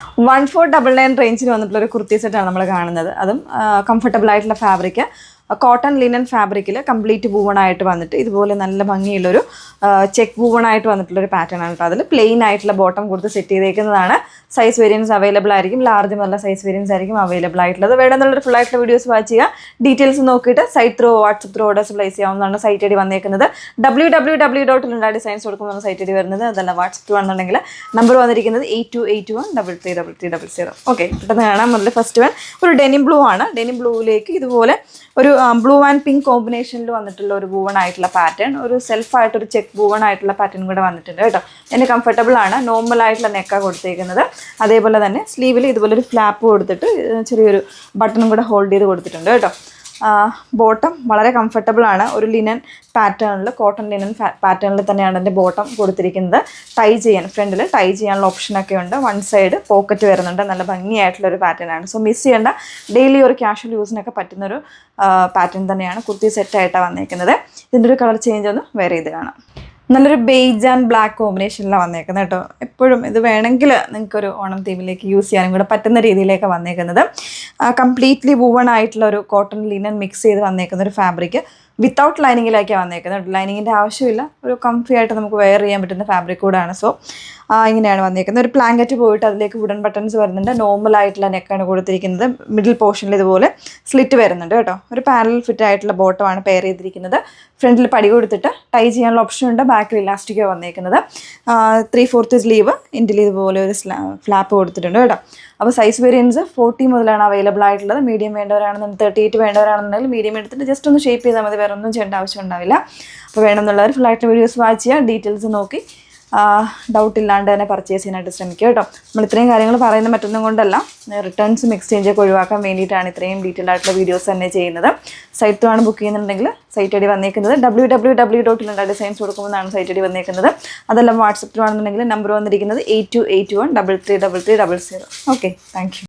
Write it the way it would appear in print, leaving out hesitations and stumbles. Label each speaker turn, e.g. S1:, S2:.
S1: 1499 റേഞ്ചിൽ വന്നിട്ടുള്ള ഒരു കുർത്തി സെറ്റാണ് നമ്മൾ കാണുന്നത്. അതും കംഫർട്ടബിൾ ആയിട്ടുള്ള ഫാബ്രിക്, കോട്ടൺ ലിനൻ ഫാബ്രിക്കിൽ കംപ്ലീറ്റ് വൂവണായിട്ട് വന്നിട്ട് ഇതുപോലെ നല്ല ഭംഗിയുള്ളൊരു ചെക്ക് വൂവണായിട്ട് വന്നിട്ടുള്ളൊരു പാറ്റേൺ ആണ് കേട്ടോ. അതിൽ പ്ലെയിൻ ആയിട്ടുള്ള ബോട്ടം കൊടുത്ത് സെറ്റ് ചെയ്തേക്കുന്നതാണ്. സൈസ് വേരിയൻസ് അവൈലബിൾ ആയിരിക്കും. ലാർജ് നല്ല സൈസ് വേരിയൻസ് ആയിരിക്കും അവൈലബിൾ ആയിട്ടുള്ളത്. വേണമെന്നുള്ളൊരു ഫുൾ ആയിട്ടുള്ള വീഡിയോസ് വാച്ച് ചെയ്യുക. ഡീറ്റെയിൽസ് നോക്കിയിട്ട് site through WhatsApp through orders place ചെയ്യാവുന്നതാണ്. സൈറ്റ് ഐ ഡി വന്നേക്കുന്നത് www.linda കൊടുക്കുന്ന സൈറ്റ് ഐ ഡി വരുന്നത്. അതല്ല വാട്സപ്പ് ത്രൂ ആണെന്നുണ്ടെങ്കിൽ നമ്പർ വന്നിരിക്കുന്നത് 8281333300. ഓക്കെ, പെട്ടെന്ന് കാണാൻ മുതൽ ഫസ്റ്റ് വൺ ഒരു ഡെനിം ബ്ലൂ ആണ്. ഡെനിം ബ്ലൂവിലേക്ക് ഇതുപോലെ ഒരു ബ്ലൂ ആൻഡ് പിങ്ക് കോമ്പിനേഷനിൽ വന്നിട്ടുള്ള ഒരു വൂവൺ ആയിട്ടുള്ള പാറ്റേൺ, ഒരു സെൽഫായിട്ടൊരു ചെക്ക് വൂവൺ ആയിട്ടുള്ള പാറ്റേൺ കൂടെ വന്നിട്ടുണ്ട് കേട്ടോ. അതിന് കംഫർട്ടബിൾ ആണ്. നോർമൽ ആയിട്ടുള്ള നെക്കാണ് കൊടുത്തേക്കുന്നത്. അതേപോലെ തന്നെ സ്ലീവിൽ ഇതുപോലെ ഒരു ഫ്ലാപ്പ് കൊടുത്തിട്ട് ചെറിയൊരു ബട്ടണും കൂടെ ഹോൾഡ് ചെയ്ത് കൊടുത്തിട്ടുണ്ട് കേട്ടോ. ബോട്ടം വളരെ കംഫർട്ടബിൾ ആണ്. ഒരു ലിനൻ പാറ്റേണിൽ, കോട്ടൺ ലിനൻ പാറ്റേണിൽ തന്നെയാണ് എൻ്റെ ബോട്ടം കൊടുത്തിരിക്കുന്നത്. ടൈ ചെയ്യാൻ, ഫ്രണ്ടിൽ ടൈ ചെയ്യാനുള്ള ഓപ്ഷനൊക്കെ ഉണ്ട്. വൺ സൈഡ് പോക്കറ്റ് വരുന്നുണ്ട്. നല്ല ഭംഗിയായിട്ടുള്ളൊരു പാറ്റേൺ ആണ്. സോ മിസ് ചെയ്യേണ്ട, ഡെയിലി ഒരു ക്യാഷ്വൽ യൂസിനൊക്കെ പറ്റുന്നൊരു പാറ്റേൺ തന്നെയാണ്. കുർത്തി സെറ്റായിട്ടാണ് വന്നേക്കുന്നത്. ഇതിൻ്റെ ഒരു കളർ ചേഞ്ച് ഒന്ന് വേറെ ചെയ്ത് കാണാം. നല്ലൊരു ബേജ് ആൻഡ് ബ്ലാക്ക് കോമ്പിനേഷനിലാണ് വന്നേക്കുന്നത് കേട്ടോ. എപ്പോഴും ഇത് വേണമെങ്കിൽ നിങ്ങൾക്കൊരു ഓണം തീമിലേക്ക് യൂസ് ചെയ്യാനും കൂടെ പറ്റുന്ന രീതിയിലേക്ക് വന്നേക്കുന്നത്. കംപ്ലീറ്റ്ലി വൂവൺ ആയിട്ടുള്ള ഒരു കോട്ടൺ ലിനൻ മിക്സ് ചെയ്ത് വന്നേക്കുന്ന ഒരു ഫാബ്രിക് വിത്തൗട്ട് ലൈനിങ്ങിലേക്കാണ് വന്നേക്കുന്നത്. ലൈനിങ്ങിൻ്റെ ആവശ്യമില്ല. ഒരു കംഫി ആയിട്ട് നമുക്ക് വെയർ ചെയ്യാൻ പറ്റുന്ന ഫാബ്രിക് കൂടാണ്. സോ ഇങ്ങനെയാണ് വന്നേക്കുന്നത്. ഒരു പ്ലാങ്കറ്റ് പോയിട്ട് അതിലേക്ക് വുഡൻ ബട്ടൺസ് വരുന്നുണ്ട്. നോർമൽ ആയിട്ടുള്ള നെക്കാണ് കൊടുത്തിരിക്കുന്നത്. മിഡിൽ പോർഷനിൽ ഇതുപോലെ സ്ലിറ്റ് വരുന്നുണ്ട് കേട്ടോ. ഒരു പാരലൽ ഫിറ്റ് ആയിട്ടുള്ള ബോട്ടമാണ് പെയർ ചെയ്തിരിക്കുന്നത്. ഫ്രണ്ടിൽ പടി കൊടുത്തിട്ട് ടൈ ചെയ്യാനുള്ള ഓപ്ഷൻ ഉണ്ട്. ബാക്കിൽ ഇലാസ്റ്റിക്കോ വന്നേക്കുന്നത്. 3/4 സ്ലീവ്, എൻഡിൽ ഇതുപോലെ ഒരു ഫ്ലാപ്പ് കൊടുത്തിട്ടുണ്ട് കേട്ടോ. അപ്പോൾ സൈസ് വേരിയൻസ് 40 മുതലാണ് അവൈലബിൾ ആയിട്ടുള്ളത്. മീഡിയം വേണ്ടവരാണെന്നുണ്ടെങ്കിൽ 38 വേണ്ടവരാണെന്നുണ്ടെങ്കിൽ മീഡിയം എടുത്തിട്ട് ജസ്റ്റ് ഒന്ന് ഷേപ്പ് ചെയ്താൽ മതി. വേറെ ഒന്നും ചെയ്യേണ്ട ആവശ്യം ഉണ്ടാവില്ല. അപ്പോൾ വേണമെന്നുള്ളവർ ഫുള്ളായിട്ട് വീഡിയോസ് വാച്ച് ചെയ്യുക. ഡീറ്റെയിൽസ് നോക്കി ഡൗട്ട് ഇല്ലാണ്ട് തന്നെ പർച്ചേസ് ചെയ്യാനായിട്ട് ശ്രമിക്കുക കേട്ടോ. നമ്മൾ ഇത്രയും കാര്യങ്ങൾ പറയുന്ന മറ്റൊന്നും കൊണ്ടല്ല, റിട്ടേൺസും എക്സ്ചേഞ്ചൊക്കെ ഒഴിവാക്കാൻ വേണ്ടിയിട്ടാണ് ഇത്രയും ഡീറ്റെയിൽ ആയിട്ടുള്ള വീഡിയോസ് തന്നെ ചെയ്യുന്നത്. സൈറ്റ് ത്രൂ ആണ് ബുക്ക് ചെയ്യുന്നുണ്ടെങ്കിൽ സൈറ്റ് ഐ ഡി വന്നേക്കുന്നത് www.linda കൊടുക്കുമെന്നാണ് സൈറ്റ് ഐ ഡി വന്നേക്കുന്നത്. അതെല്ലാം വാട്സപ്പ് ത്രൂ ആണെന്നുണ്ടെങ്കിൽ നമ്പർ വന്നിരിക്കുന്നത് 8281333300. Okay, thank you.